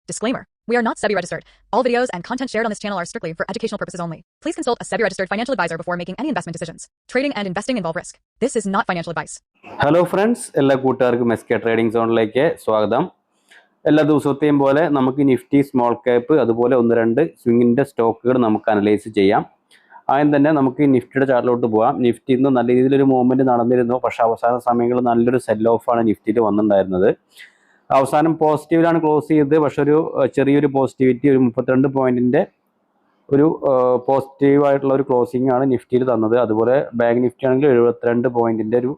Disclaimer. We are not SEBI registered. All videos and content shared on this channel are strictly for educational purposes only. Please consult a SEBI registered financial advisor before making any investment decisions. Trading and investing involve risk. This is not financial advice. Hello friends, എല്ലാ കൂട്ടുകാർക്കും SK trading സോണിലേക്ക് സ്വാഗതം. എല്ലാ ദിവസത്തെയും പോലെ നമുക്ക് Nifty small cap അതുപോലെ ഒന്ന് രണ്ട് സ്വിങ്ങിൻ്റെ സ്റ്റോക്കുകൾ നമുക്ക് അനലൈസ് ചെയ്യാം. ആദ്യം തന്നെ നമുക്ക് നിഫ്റ്റിയുടെ ചാർട്ടിലോട്ട് പോകാം. നിഫ്റ്റി ഇന്ന് നല്ല രീതിയിലൊരു മൂവ്മെൻറ്റ് നടന്നിരുന്നു. പക്ഷേ അവസാന സമയങ്ങളിൽ നല്ലൊരു സെൽ ഓഫാണ് നിഫ്റ്റിയിൽ വന്നിട്ടുണ്ടായിരുന്നത്. അവസാനം പോസിറ്റീവിലാണ് ക്ലോസ് ചെയ്തത്. പക്ഷെ ഒരു ചെറിയൊരു പോസിറ്റിവിറ്റി, ഒരു 32 പോയിന്റിൻ്റെ ഒരു പോസിറ്റീവായിട്ടുള്ള ഒരു ക്ലോസിംഗ് ആണ് നിഫ്റ്റിയിൽ തന്നത്. അതുപോലെ ബാങ്ക് നിഫ്റ്റി ആണെങ്കിൽ 72 പോയിന്റിൻ്റെ ഒരു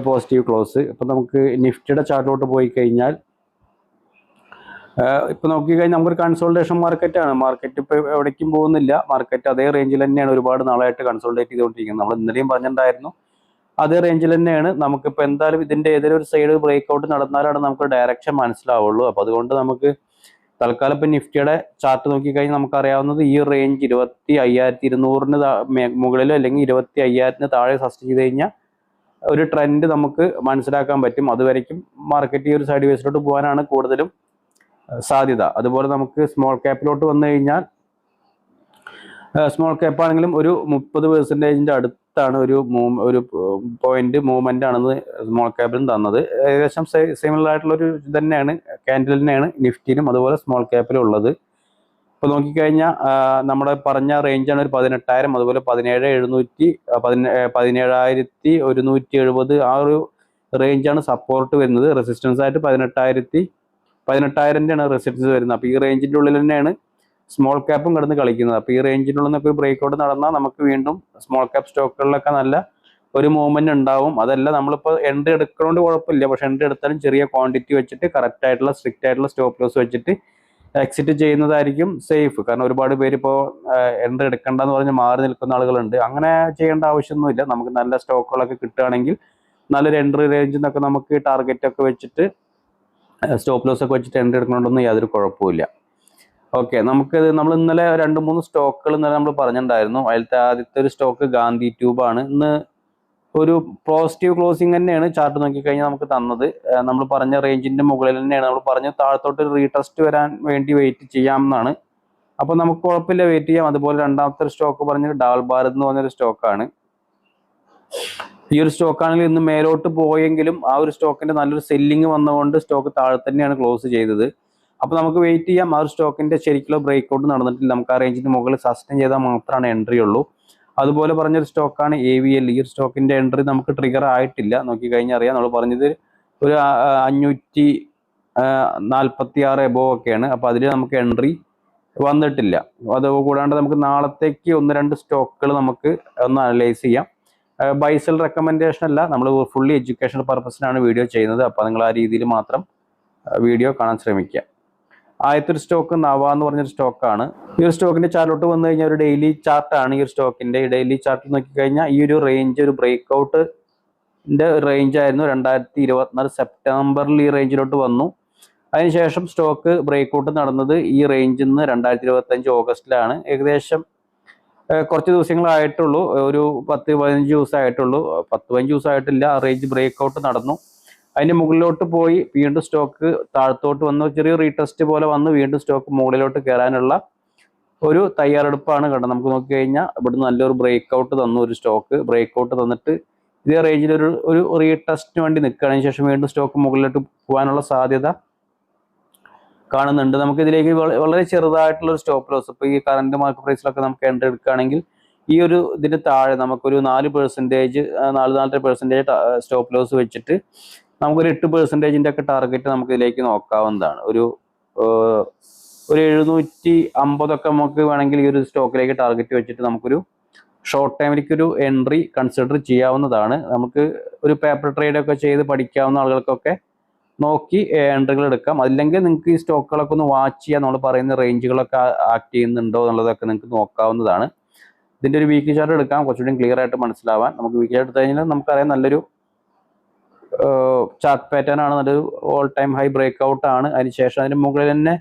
പോസിറ്റീവ് ക്ലോസ്. ഇപ്പം നമുക്ക് നിഫ്റ്റിയുടെ ചാർട്ടിലോട്ട് പോയി കഴിഞ്ഞാൽ ഇപ്പം നോക്കിക്കഴിഞ്ഞാൽ നമുക്കൊരു കൺസോൾട്ടേഷൻ മാർക്കറ്റാണ്. മാർക്കറ്റ് ഇപ്പോൾ എവിടേക്കും പോകുന്നില്ല. മാർക്കറ്റ് അതേ റേഞ്ചിൽ തന്നെയാണ് ഒരുപാട് നാളായിട്ട് കൺസോൾട്ടേറ്റ് ചെയ്തുകൊണ്ടിരിക്കുന്നത്. നമ്മൾ ഇന്നലെയും പറഞ്ഞിട്ടുണ്ടായിരുന്നു അതേ റേഞ്ചിൽ തന്നെയാണ്. നമുക്കിപ്പോൾ എന്തായാലും ഇതിൻ്റെ ഏതെങ്കിലും ഒരു സൈഡ് ബ്രേക്ക്ഔട്ട് നടന്നാലാണ് നമുക്ക് ഡയറക്ഷൻ മനസ്സിലാവുള്ളൂ. അപ്പോൾ അതുകൊണ്ട് നമുക്ക് തൽക്കാലം ഇപ്പം നിഫ്റ്റിയുടെ ചാർട്ട് നോക്കിക്കഴിഞ്ഞാൽ നമുക്കറിയാവുന്നത് ഈ റേഞ്ച് 25,200 മുകളിലോ അല്ലെങ്കിൽ 25,000 താഴെ സസ്റ്റെയിൻ ചെയ്ത് കഴിഞ്ഞാൽ ഒരു ട്രെൻഡ് നമുക്ക് മനസ്സിലാക്കാൻ പറ്റും. അതുവരയ്ക്കും മാർക്കറ്റ് ഈ ഒരു സൈഡ് വേസിലോട്ട് പോകാനാണ് കൂടുതലും സാധ്യത. അതുപോലെ നമുക്ക് സ്മോൾ ക്യാപ്പിലോട്ട് വന്നു കഴിഞ്ഞാൽ സ്മോൾ ക്യാപ്പ് ആണെങ്കിലും ഒരു 30% അടുത്താണ് ഒരു പോയിന്റ് മൂവ്മെന്റ് ആണെന്ന് സ്മോൾ ക്യാപ്പിലും തന്നത്. ഏകദേശം സിമിലർ ആയിട്ടുള്ളൊരു ഇത് തന്നെയാണ് ക്യാൻഡിൽ തന്നെയാണ് നിഫ്റ്റിയിലും അതുപോലെ സ്മോൾ ക്യാപ്പിലും ഉള്ളത്. ഇപ്പോൾ നോക്കിക്കഴിഞ്ഞാൽ നമ്മുടെ പറഞ്ഞ റേഞ്ചാണ് ഒരു 18,000, അതുപോലെ 17,700, 17,170 ആ ഒരു റേഞ്ചാണ് സപ്പോർട്ട് വരുന്നത്. റെസിസ്റ്റൻസ് ആയിട്ട് 18,000 ആണ് റെസിസ്റ്റൻസ് വരുന്നത്. അപ്പോൾ ഈ റേഞ്ചിൻ്റെ ഉള്ളിൽ തന്നെയാണ് സ്മോൾ ക്യാപ്പും കിടന്ന് കളിക്കുന്നത്. അപ്പോൾ ഈ റേഞ്ചിൻ്റെ ഉള്ളിൽ നിന്നൊക്കെ ബ്രേക്ക്ഔട്ട് നടന്നാൽ നമുക്ക് വീണ്ടും സ്മോൾ ക്യാപ്പ് സ്റ്റോക്കുകളിലൊക്കെ നല്ല ഒരു മൂവ്മെന്റ് ഉണ്ടാവും. അതല്ല നമ്മളിപ്പോൾ എൻട്രി എടുക്കുന്നതുകൊണ്ട് കുഴപ്പമില്ല. പക്ഷെ എൻട്രി എടുത്താലും ചെറിയ ക്വാണ്ടിറ്റി വെച്ചിട്ട് കറക്റ്റ് ആയിട്ടുള്ള സ്ട്രിക്റ്റ് ആയിട്ടുള്ള സ്റ്റോപ്പ് ലോസ് വെച്ചിട്ട് എക്സിറ്റ് ചെയ്യുന്നതായിരിക്കും സേഫ്. കാരണം ഒരുപാട് പേര് ഇപ്പോൾ എൻട്രി എടുക്കേണ്ടെന്ന് പറഞ്ഞ് മാറി നിൽക്കുന്ന ആളുകളുണ്ട്. അങ്ങനെ ചെയ്യേണ്ട ആവശ്യമൊന്നുമില്ല. നമുക്ക് നല്ല സ്റ്റോക്കുകളൊക്കെ കിട്ടുകയാണെങ്കിൽ നല്ലൊരു എൻട്രി റേഞ്ചിൽ നിന്നൊക്കെ നമുക്ക് ടാർഗറ്റ് ഒക്കെ വെച്ചിട്ട് സ്റ്റോപ്പ് ലോസ് ഒക്കെ വെച്ചിട്ട് എൻട്രി എടുക്കണമെന്നൊന്നും യാതൊരു കുഴപ്പമില്ല. ഓക്കെ, നമ്മൾ ഇന്നലെ 2-3 സ്റ്റോക്കുകൾ ഇന്നലെ നമ്മൾ പറഞ്ഞിട്ടുണ്ടായിരുന്നു. അതിലത്തെ ആദ്യത്തെ ഒരു സ്റ്റോക്ക് ഗാന്ധി ട്യൂബാണ്. ഇന്ന് ഒരു പോസിറ്റീവ് ക്ലോസിംഗ് തന്നെയാണ് ചാർട്ട് നോക്കിക്കഴിഞ്ഞാൽ നമുക്ക് തന്നത്. നമ്മൾ പറഞ്ഞ റേഞ്ചിന്റെ മുകളിൽ തന്നെയാണ്. നമ്മൾ പറഞ്ഞ താഴത്തോട്ട് ഒരു റീടെസ്റ്റ് വരാൻ വേണ്ടി വെയിറ്റ് ചെയ്യാമെന്നാണ്. അപ്പോൾ നമുക്ക് കുഴപ്പമില്ല, വെയിറ്റ് ചെയ്യാം. അതുപോലെ രണ്ടാമത്തെ ഒരു സ്റ്റോക്ക് പറഞ്ഞത് ഡാൽ ഭാരത് എന്ന് പറഞ്ഞൊരു സ്റ്റോക്കാണ്. ഈ ഒരു സ്റ്റോക്കാണെങ്കിൽ ഇന്ന് മേലോട്ട് പോയെങ്കിലും ആ ഒരു സ്റ്റോക്കിന്റെ നല്ലൊരു സെല്ലിങ് വന്നതുകൊണ്ട് സ്റ്റോക്ക് താഴെ തന്നെയാണ് ക്ലോസ് ചെയ്തത്. അപ്പോൾ നമുക്ക് വെയിറ്റ് ചെയ്യാം. ആ ഒരു സ്റ്റോക്കിന്റെ ശരിക്കുള്ള ബ്രേക്ക്ഔട്ട് നടന്നിട്ടില്ല. നമുക്ക് ആ റേഞ്ചിന്റെ മുകളിൽ സസ്റ്റെയിൻ ചെയ്താൽ മാത്രമാണ് എൻട്രി ഉള്ളൂ. അതുപോലെ പറഞ്ഞൊരു സ്റ്റോക്കാണ് AVL. ഈ ഒരു സ്റ്റോക്കിന്റെ എൻട്രി നമുക്ക് ട്രിഗർ ആയിട്ടില്ല. നോക്കിക്കഴിഞ്ഞാൽ അറിയാം. നമ്മൾ പറഞ്ഞത് ഒരു 546 എബോവ് ഒക്കെയാണ്. അപ്പോൾ അതിൽ നമുക്ക് എൻട്രി വന്നിട്ടില്ല. അത് കൂടാണ്ട് നമുക്ക് നാളത്തേക്ക് 1-2 സ്റ്റോക്കുകൾ നമുക്ക് ഒന്ന് അനലൈസ് ചെയ്യാം. ബൈസൽ റെക്കമെൻഡേഷൻ അല്ല, നമ്മൾ ഫുള്ളി എഡ്യൂക്കേഷണൽ പർപ്പസിനാണ് വീഡിയോ ചെയ്യുന്നത്. അപ്പോൾ നിങ്ങൾ ആ രീതിയിൽ മാത്രം വീഡിയോ കാണാൻ ശ്രമിക്കുക. ആദ്യത്തെ ഒരു സ്റ്റോക്ക് നവ എന്ന് പറഞ്ഞൊരു സ്റ്റോക്കാണ്. ഈ ഒരു സ്റ്റോക്കിന്റെ ചാർട്ടിലോട്ട് വന്നു കഴിഞ്ഞാൽ ഒരു ഡെയിലി ചാർട്ടാണ്. ഈ ഒരു സ്റ്റോക്കിന്റെ ഡെയിലി ചാർട്ട് നോക്കിക്കഴിഞ്ഞാൽ ഈ ഒരു റേഞ്ച് ഒരു ബ്രേക്ക്ഔട്ടിന്റെ റേഞ്ച് ആയിരുന്നു. 2024 സെപ്റ്റംബറിൽ ഈ റേഞ്ചിലോട്ട് വന്നു. അതിനുശേഷം സ്റ്റോക്ക് ബ്രേക്ക്ഔട്ട് നടന്നത് ഈ റേഞ്ചിൽ നിന്ന് 2025 ഓഗസ്റ്റിലാണ്. ഏകദേശം കുറച്ച് ദിവസങ്ങളായിട്ടുള്ളൂ, ഒരു 10-15 ദിവസമായിട്ടുള്ളൂ. 10-15 ദിവസമായിട്ടില്ല. ആ റേഞ്ച് ബ്രേക്ക്ഔട്ട് നടന്നു. അതിന്റെ മുകളിലോട്ട് പോയി വീണ്ടും സ്റ്റോക്ക് താഴത്തോട്ട് വന്ന് ചെറിയ റീടെസ്റ്റ് പോലെ വന്ന് വീണ്ടും സ്റ്റോക്ക് മുകളിലോട്ട് കയറാനുള്ള ഒരു തയ്യാറെടുപ്പാണ് കണ്ടത്. നമുക്ക് നോക്കിക്കഴിഞ്ഞാൽ ഇവിടുന്ന് നല്ലൊരു ബ്രേക്ക്ഔട്ട് തന്നു. ഒരു സ്റ്റോക്ക് ബ്രേക്ക്ഔട്ട് തന്നിട്ട് ഇതേ റേഞ്ചിൽ ഒരു റീടെസ്റ്റിന് വേണ്ടി നിൽക്കുകയാണ്. അതിന് ശേഷം വീണ്ടും സ്റ്റോക്ക് മുകളിലോട്ട് പോകാനുള്ള സാധ്യത കാണുന്നുണ്ട്. നമുക്ക് ഇതിലേക്ക് വളരെ ചെറുതായിട്ടുള്ള ഒരു സ്റ്റോപ്പ് ലോസ് ഇപ്പോൾ ഈ കറന്റ് മാർക്കറ്റ് പ്രൈസിലൊക്കെ നമുക്ക് എൻട്രി എടുക്കുകയാണെങ്കിൽ ഈ ഒരു ഇതിന് താഴെ നമുക്കൊരു 4%-4.5% സ്റ്റോപ്പ് ലോസ് വെച്ചിട്ട് നമുക്കൊരു 8% ഒക്കെ ടാർഗറ്റ് നമുക്ക് ഇതിലേക്ക് നോക്കാവുന്നതാണ്. ഒരു 750 ഒക്കെ നമുക്ക് വേണമെങ്കിൽ ഈ ഒരു സ്റ്റോക്കിലേക്ക് ടാർഗറ്റ് വെച്ചിട്ട് നമുക്കൊരു ഷോർട്ട് ടൈമിലേക്കൊരു എൻട്രി കൺസിഡർ ചെയ്യാവുന്നതാണ്. നമുക്ക് ഒരു പേപ്പർ ട്രേഡ് ഒക്കെ ചെയ്ത് പഠിക്കാവുന്ന ആളുകൾക്കൊക്കെ നോക്കി എൻട്രികൾ എടുക്കാം. അല്ലെങ്കിൽ നിങ്ങൾക്ക് ഈ സ്റ്റോക്കുകളൊക്കെ ഒന്ന് വാച്ച് ചെയ്യാം. നമ്മൾ പറയുന്ന റേഞ്ചുകളൊക്കെ ആക്ട് ചെയ്യുന്നുണ്ടോ എന്നുള്ളതൊക്കെ നിങ്ങൾക്ക് നോക്കാവുന്നതാണ്. ഇതിൻ്റെ ഒരു വീക്ക്ലി ചാർട്ട് എടുക്കാം, കുറച്ചുകൂടി ക്ലിയർ ആയിട്ട് മനസ്സിലാവാൻ. നമുക്ക് വീക്ക്ലി ചാർട്ട് എടുത്തു കഴിഞ്ഞാൽ നമുക്കറിയാം നല്ലൊരു ചാർട്ട് പാറ്റേൺ ആണ്. നല്ലൊരു ഓൾ ടൈം ഹൈ ബ്രേക്ക്ഔട്ട് ആണ്. അതിനുശേഷം അതിന് മുകളിൽ തന്നെ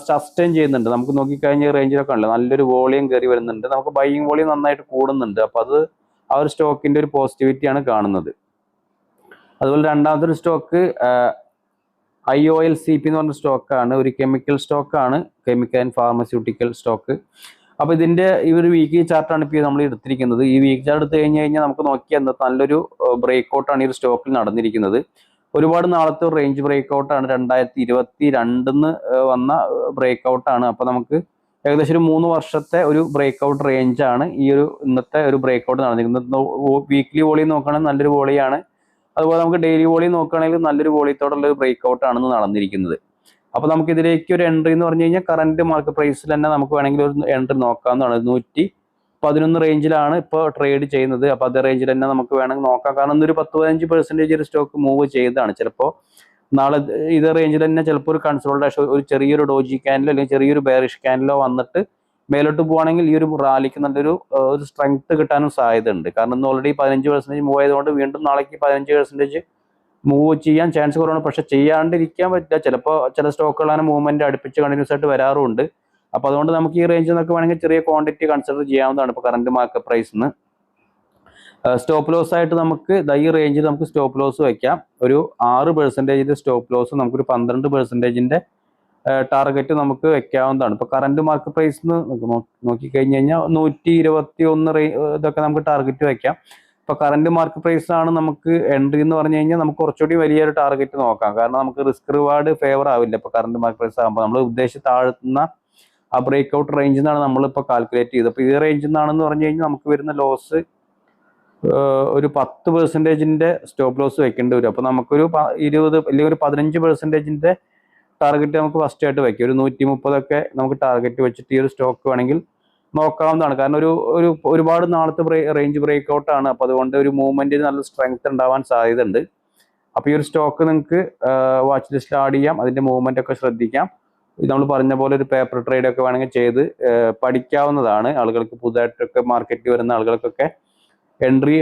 സസ്റ്റെയിൻ ചെയ്യുന്നുണ്ട്. നമുക്ക് നോക്കിക്കഴിഞ്ഞാൽ റേഞ്ചിലൊക്കെ ഉണ്ടല്ലോ നല്ലൊരു വോളിയം കയറി വരുന്നുണ്ട്. നമുക്ക് ബൈയിങ് വോളിയം നന്നായിട്ട് കൂടുന്നുണ്ട്. അപ്പോൾ അത് ആ ഒരു സ്റ്റോക്കിന്റെ ഒരു പോസിറ്റിവിറ്റിയാണ് കാണുന്നത്. അതുപോലെ രണ്ടാമത്തെ ഒരു സ്റ്റോക്ക് IOLCP എന്ന് പറഞ്ഞ സ്റ്റോക്കാണ്, ഒരു കെമിക്കൽ സ്റ്റോക്കാണ്, കെമിക്കൽ ആൻഡ് ഫാർമസ്യൂട്ടിക്കൽ സ്റ്റോക്ക്. അപ്പോൾ ഇതിൻ്റെ ഈ ഒരു വീക്ക്ലി ചാർട്ടാണ് ഇപ്പോൾ നമ്മൾ എടുത്തിരിക്കുന്നത്. ഈ വീക്ക് ചാർട്ട് എടുത്തു കഴിഞ്ഞാൽ നമുക്ക് നോക്കിയാൽ നല്ലൊരു ബ്രേക്ക്ഔട്ടാണ് ഈ ഒരു സ്റ്റോക്കിൽ നടന്നിരിക്കുന്നത്. ഒരുപാട് നാളത്തെ ഒരു റേഞ്ച് ബ്രേക്ക്ഔട്ടാണ്, 2022 വന്ന ബ്രേക്ക്ഔട്ടാണ്. അപ്പോൾ നമുക്ക് ഏകദേശം ഒരു 3 വർഷത്തെ ഒരു ബ്രേക്ക്ഔട്ട് റേഞ്ചാണ് ഈ ഒരു ഇന്നത്തെ ഒരു ബ്രേക്ക്ഔട്ട് നടന്നിരിക്കുന്നത്. വീക്ക്ലി വോളിയം നോക്കുകയാണെങ്കിൽ നല്ലൊരു വോളിയാണ്, അതുപോലെ നമുക്ക് ഡെയിലി വോളിയം നോക്കുകയാണെങ്കിൽ നല്ലൊരു വോളിയത്തോടുള്ള ഒരു ബ്രേക്ക്ഔട്ട് ആണെന്ന് നടന്നിരിക്കുന്നത്. അപ്പോൾ നമുക്ക് ഇതിലേക്ക് ഒരു എൻട്രി എന്ന് പറഞ്ഞു കഴിഞ്ഞാൽ കറന്റ് മാർക്കറ്റ് പ്രൈസിൽ തന്നെ നമുക്ക് വേണമെങ്കിൽ ഒരു എൻട്രി നോക്കാവുന്നതാണ്. 111 റേഞ്ചിലാണ് ഇപ്പോൾ ട്രേഡ് ചെയ്യുന്നത്. അപ്പോൾ അതേ റേഞ്ചിൽ തന്നെ നമുക്ക് വേണമെങ്കിൽ നോക്കാം. കാരണം ഒരു 10-15% ഒരു സ്റ്റോക്ക് മൂവ് ചെയ്തതാണ്. ചിലപ്പോൾ നാളെ ഇതേ റേഞ്ചിൽ തന്നെ ചിലപ്പോൾ ഒരു കൺസോൾട്ടേഷൻ, ഒരു ചെറിയൊരു ഡോജി ക്യാൻഡിലോ അല്ലെങ്കിൽ ചെറിയൊരു ബെയറിഷ് ക്യാൻഡിലോ വന്നിട്ട് മേലോട്ട് പോവുകയാണെങ്കിൽ ഈ ഒരു റാലിക്ക് നല്ലൊരു ഒരു സ്ട്രെങ്ത് കിട്ടാനും സാധ്യതയുണ്ട്. കാരണം ഇന്ന് ഓൾറെഡി 15% മൂവ് ആയതുകൊണ്ട് വീണ്ടും നാളേക്ക് 15% മൂവ് ചെയ്യാൻ ചാൻസ് കുറവാണ്. പക്ഷെ ചെയ്യാണ്ടിരിക്കാൻ പറ്റില്ല. ചിലപ്പോൾ ചില സ്റ്റോക്കുകളാണ് മൂവ്മെന്റ് അടുപ്പിച്ച് കണ്ടിന്യൂസ് ആയിട്ട് വരാറുണ്ട്. അപ്പോൾ അതുകൊണ്ട് നമുക്ക് ഈ റേഞ്ചിൽ നിന്നൊക്കെ വേണമെങ്കിൽ ചെറിയ ക്വാണ്ടിറ്റി കൺസിഡർ ചെയ്യാവുന്നതാണ്. ഇപ്പോൾ കറന്റ് മാർക്കറ്റ് പ്രൈസിന് സ്റ്റോപ്പ് ലോസ് ആയിട്ട് നമുക്ക് ഈ റേഞ്ചിൽ നമുക്ക് സ്റ്റോപ്പ് ലോസ് വയ്ക്കാം. ഒരു 6% സ്റ്റോപ്പ് ലോസ്, നമുക്കൊരു 12% ടാർഗറ്റ് നമുക്ക് വെക്കാവുന്നതാണ്. ഇപ്പോൾ കറന്റ് മാർക്കറ്റ് പ്രൈസിന് നോക്കിക്കഴിഞ്ഞ് കഴിഞ്ഞാൽ 121 ഇതൊക്കെ നമുക്ക് ടാർഗറ്റ് വെക്കാം. ഇപ്പോൾ കറന്റ് മാർക്കറ്റ് പ്രൈസ് ആണ് നമുക്ക് എൻട്രി എന്ന് പറഞ്ഞു കഴിഞ്ഞാൽ നമുക്ക് കുറച്ചുകൂടി വലിയൊരു ടാർഗറ്റ് നോക്കാം. കാരണം നമുക്ക് റിസ്ക് റിവാർഡ് ഫേവർ ആവില്ല. ഇപ്പോൾ കറന്റ് മാർക്കറ്റ് പ്രൈസ് ആകുമ്പോൾ നമ്മൾ ഉദ്ദേശിച്ച് താഴ്ത്തുന്ന ആ ബ്രേക്ക്ഔട്ട് റേഞ്ചിൽ നിന്നാണ് നമ്മളിപ്പോൾ കാൽക്കുലേറ്റ് ചെയ്തത്. അപ്പോൾ ഈ റേഞ്ചിൽ നിന്നാണെന്ന് പറഞ്ഞു കഴിഞ്ഞാൽ നമുക്ക് വരുന്ന ലോസ് ഒരു 10% സ്റ്റോപ്പ് ലോസ് വെക്കേണ്ടി വരും. അപ്പോൾ നമുക്കൊരു 20 അല്ലെങ്കിൽ ഒരു 15% ടാർഗറ്റ് നമുക്ക് ഫസ്റ്റ് ആയിട്ട് വയ്ക്കും. ഒരു 130 നമുക്ക് ടാർഗറ്റ് വെച്ചിട്ട് ഈ ഒരു സ്റ്റോക്ക് വേണമെങ്കിൽ നോക്കാവുന്നതാണ്. കാരണം ഒരുപാട് നാളത്തെ റേഞ്ച് ബ്രേക്ക്ഔട്ട് ആണ്. അപ്പോൾ അതുകൊണ്ട് ഒരു മൂവ്മെന്റിന് നല്ല സ്ട്രെങ്ത് ഉണ്ടാവാൻ സാധ്യതയുണ്ട്. അപ്പോൾ ഈ ഒരു സ്റ്റോക്ക് നിങ്ങൾക്ക് വാച്ച് ലിസ്റ്റിൽ ആഡ് ചെയ്യാം. അതിന്റെ മൂവ്മെന്റ് ഒക്കെ ശ്രദ്ധിക്കാം. നമ്മൾ പറഞ്ഞ പോലെ ഒരു പേപ്പർ ട്രേഡ് ഒക്കെ വേണമെങ്കിൽ ചെയ്ത് പഠിക്കാവുന്നതാണ്. ആളുകൾക്ക് പുതുതായിട്ടൊക്കെ മാർക്കറ്റിൽ വരുന്ന ആളുകൾക്കൊക്കെ എൻട്രി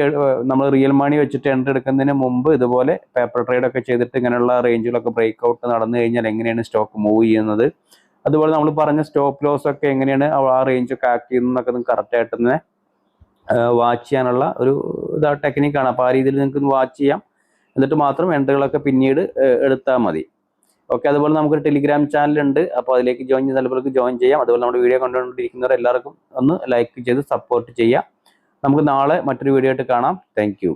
നമ്മൾ റിയൽ മണി വെച്ചിട്ട് എൻട്രി എടുക്കുന്നതിന് മുമ്പ് ഇതുപോലെ പേപ്പർ ട്രേഡ് ഒക്കെ ചെയ്തിട്ട് ഇങ്ങനെയുള്ള റേഞ്ചിലൊക്കെ ബ്രേക്ക്ഔട്ട് നടന്നു കഴിഞ്ഞാൽ എങ്ങനെയാണ് സ്റ്റോക്ക് മൂവ് ചെയ്യുന്നത്, അതുപോലെ നമ്മൾ പറഞ്ഞ സ്റ്റോപ്പ് ലോസ് ഒക്കെ എങ്ങനെയാണ് ആ റേഞ്ച് ഒക്കെ ആക്ട് ചെയ്യുന്നതൊക്കെ നിങ്ങൾക്ക് കറക്റ്റായിട്ട് തന്നെ വാച്ച് ചെയ്യാനുള്ള ഒരു ടെക്നിക്കാണ്. അപ്പോൾ ആ രീതിയിൽ നിങ്ങൾക്ക് വാച്ച് ചെയ്യാം. എന്നിട്ട് മാത്രം എൻട്രികളൊക്കെ പിന്നീട് എടുത്താൽ മതി. ഓക്കെ, അതുപോലെ നമുക്കൊരു ടെലിഗ്രാം ചാനലുണ്ട്. അപ്പോൾ അതിലേക്ക് ജോയിൻ ചെയ്ത് നല്ലപോലെ ജോയിൻ ചെയ്യാം. അതുപോലെ നമ്മുടെ വീഡിയോ കണ്ടുകൊണ്ടിരിക്കുന്നവർ എല്ലാവർക്കും ഒന്ന് ലൈക്ക് ചെയ്ത് സപ്പോർട്ട് ചെയ്യാം. നമുക്ക് നാളെ മറ്റൊരു വീഡിയോ ആയിട്ട് കാണാം. Thank you.